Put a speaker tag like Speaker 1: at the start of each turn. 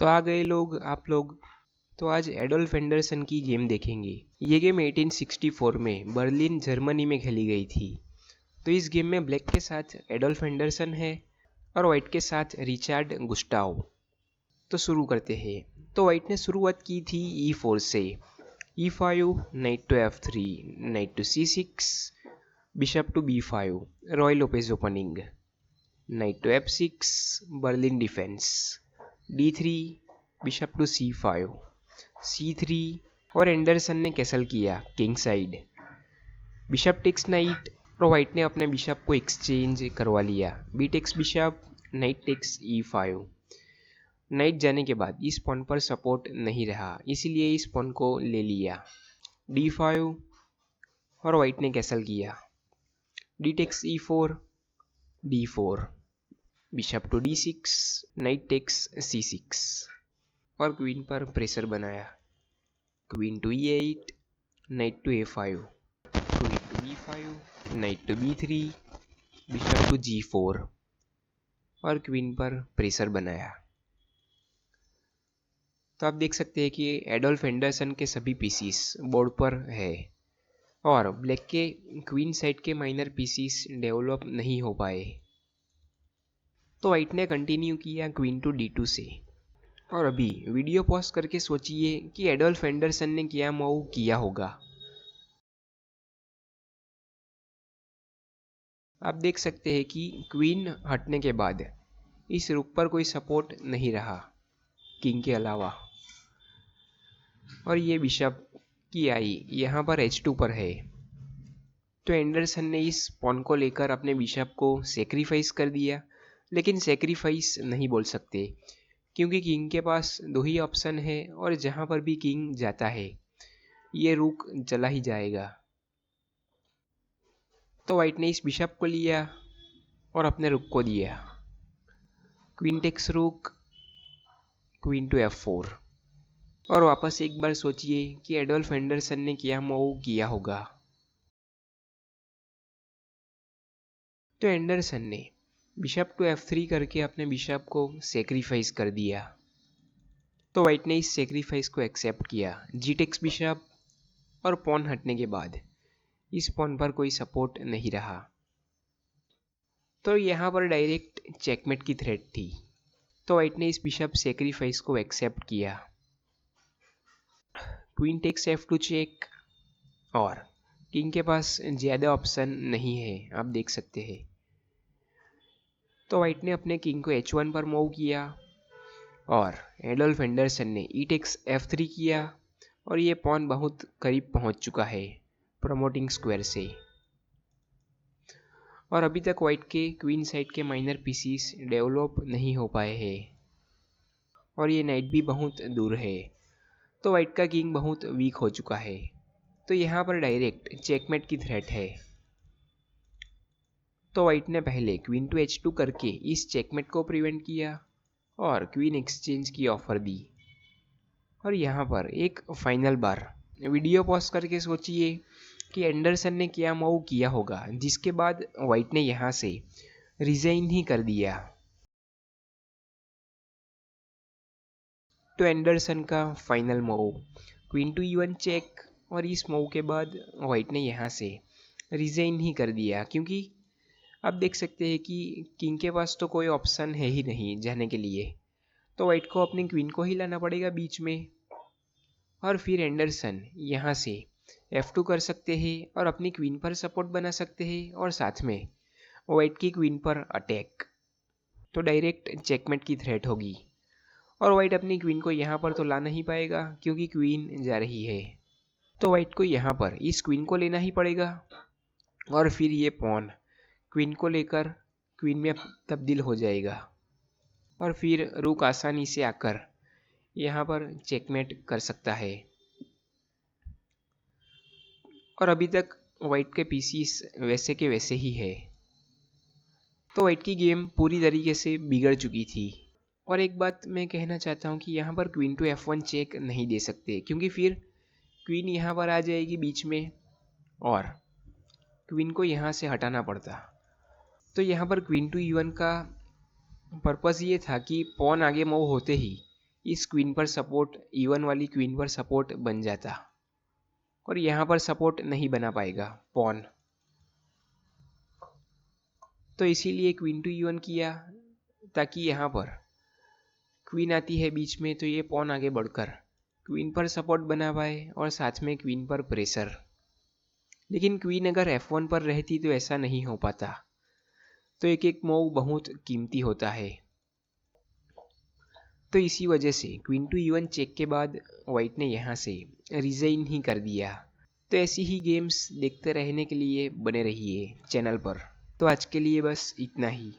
Speaker 1: तो आ गए लोग आप लोग। तो आज एडोल्फ एंडरसन की गेम देखेंगे। ये गेम 1864 में बर्लिन जर्मनी में खेली गई थी। तो इस गेम में ब्लैक के साथ एडोल्फ एंडरसन है और वाइट के साथ रिचार्ड गुस्टाव। तो शुरू करते हैं। तो वाइट ने शुरुआत की थी E4 से। E5, knight to F3, knight to C6, bishop to B5, Ruy Lopez opening, knight to F6, Berlin defence, D3, bishop to C5, C3 और एंडरसन ने कैसल किया king side. Bishop takes knight और white ने अपने bishop को exchange करवा लिया। B takes bishop, knight takes E5। नाइट जाने के बाद इस पॉन पर सपोर्ट नहीं रहा, इसीलिए इस पॉन को ले लिया। D5 और वाइट ने कैसल किया। D takes E4, D4, bishop to D6, knight takes C6 और क्वीन पर प्रेशर बनाया। Queen to E8, knight to A5, queen to B5, knight to B3, bishop to G4 और क्वीन पर pressure बनाया। तो आप देख सकते हैं कि एडोल्फ एंडरसन के सभी पीसीस बोर्ड पर है और ब्लैक के क्वीन साइड के माइनर पीसीस डेवलप नहीं हो पाए। तो वाइट ने कंटिन्यू किया क्वीन टू D2 से। और अभी वीडियो पॉज करके सोचिए कि एडोल्फ एंडरसन ने क्या मूव किया होगा। आप देख सकते हैं कि क्वीन हटने के बाद इस रुक पर कोई सपोर्ट नहीं रहा किंग के अलावा, और ये बिशप की आई यहाँ पर H2 पर है। तो एंडरसन ने इस पॉन को लेकर अपने बिशप को सेक्रीफाइस कर दिया, लेकिन सेक्रीफाइस नहीं बोल सकते क्योंकि किंग के पास दो ही ऑप्शन है और जहाँ पर भी किंग जाता है ये रुक चला ही जाएगा। तो वाइट ने इस बिशप को लिया और अपने रुक को दिया। क्वीन टेक्स रुक, क्वीन टू F4। और वापस एक बार सोचिए कि एडोल्फ एंडरसन ने क्या मूव किया होगा। तो एंडरसन ने बिशप टू F3 करके अपने बिशप को सेक्रीफाइस कर दिया। तो वाइट ने इस सेक्रीफाइस को एक्सेप्ट किया। जी टेक्स बिशप और पॉन हटने के बाद इस पॉन पर कोई सपोर्ट नहीं रहा, तो यहाँ पर डायरेक्ट चेकमेट की थ्रेट थी। तो वाइट ने इस बिशप सेक्रीफाइस को एक्सेप्ट किया। क्वीन टेक्स F2 चेक और किंग के पास ज़्यादा ऑप्शन नहीं है, आप देख सकते हैं। तो वाइट ने अपने किंग को H1 पर मूव किया और एडोल्फ एंडरसन ने ई टेक्स F3 किया और ये पॉन बहुत करीब पहुंच चुका है प्रमोटिंग स्क्वायर से। और अभी तक वाइट के क्वीन साइड के माइनर पीसीस डेवलप नहीं हो पाए हैं और ये नाइट भी बहुत दूर है, तो वाइट का किंग बहुत वीक हो चुका है। तो यहाँ पर डायरेक्ट चेकमेट की थ्रेट है। तो वाइट ने पहले क्वीन टू H2 करके इस चेकमेट को प्रिवेंट किया और क्वीन एक्सचेंज की ऑफर दी। और यहाँ पर एक फाइनल बार वीडियो पॉज करके सोचिए कि एंडरसन ने क्या मूव किया होगा जिसके बाद वाइट ने यहाँ से रिजाइन ही कर दिया। तो एंडरसन का final move queen to E1 check, और इस मूव के बाद वाइट ने यहाँ से रिजाइन ही कर दिया क्योंकि आप देख सकते हैं कि किंग के पास तो कोई ऑप्शन है ही नहीं जाने के लिए, तो वाइट को अपनी क्वीन को ही लाना पड़ेगा बीच में। और फिर एंडरसन यहाँ से F2 कर सकते हैं और अपनी क्वीन पर सपोर्ट बना सकते हैं और साथ में वाइट की क्वीन पर अटैक। तो डायरेक्ट चेकमेट की थ्रेट होगी और वाइट अपनी क्वीन को यहाँ पर तो ला नहीं पाएगा क्योंकि क्वीन जा रही है। तो वाइट को यहाँ पर इस क्वीन को लेना ही पड़ेगा और फिर ये पॉन क्वीन को लेकर क्वीन में तब्दील हो जाएगा और फिर रुक आसानी से आकर यहाँ पर चेकमेट कर सकता है। और अभी तक वाइट के पीसीस वैसे के वैसे ही है, तो वाइट की गेम पूरी तरीके से बिगड़ चुकी थी। और एक बात मैं कहना चाहता हूँ कि यहाँ पर क्वीन टू F1 चेक नहीं दे सकते क्योंकि फिर क्वीन यहाँ पर आ जाएगी बीच में और क्वीन को यहाँ से हटाना पड़ता। तो यहाँ पर क्वीन टू E1 का पर्पस ये था कि पॉन आगे मूव होते ही इस क्वीन पर सपोर्ट E1 वाली क्वीन पर सपोर्ट बन जाता और यहाँ पर सपोर्ट नहीं बना पाएगा पॉन। तो इसीलिए क्वीन टू E1 किया ताकि यहाँ पर क्वीन आती है बीच में तो ये पॉन आगे बढ़कर क्वीन पर सपोर्ट बना पाए और साथ में क्वीन पर प्रेशर। लेकिन क्वीन अगर F1 पर रहती तो ऐसा नहीं हो पाता। तो एक एक मूव बहुत कीमती होता है। तो इसी वजह से क्वीन टू E1 चेक के बाद वाइट ने यहाँ से रिजाइन ही कर दिया। तो ऐसी ही गेम्स देखते रहने के लिए बने रहिए चैनल पर। तो आज के लिए बस इतना ही।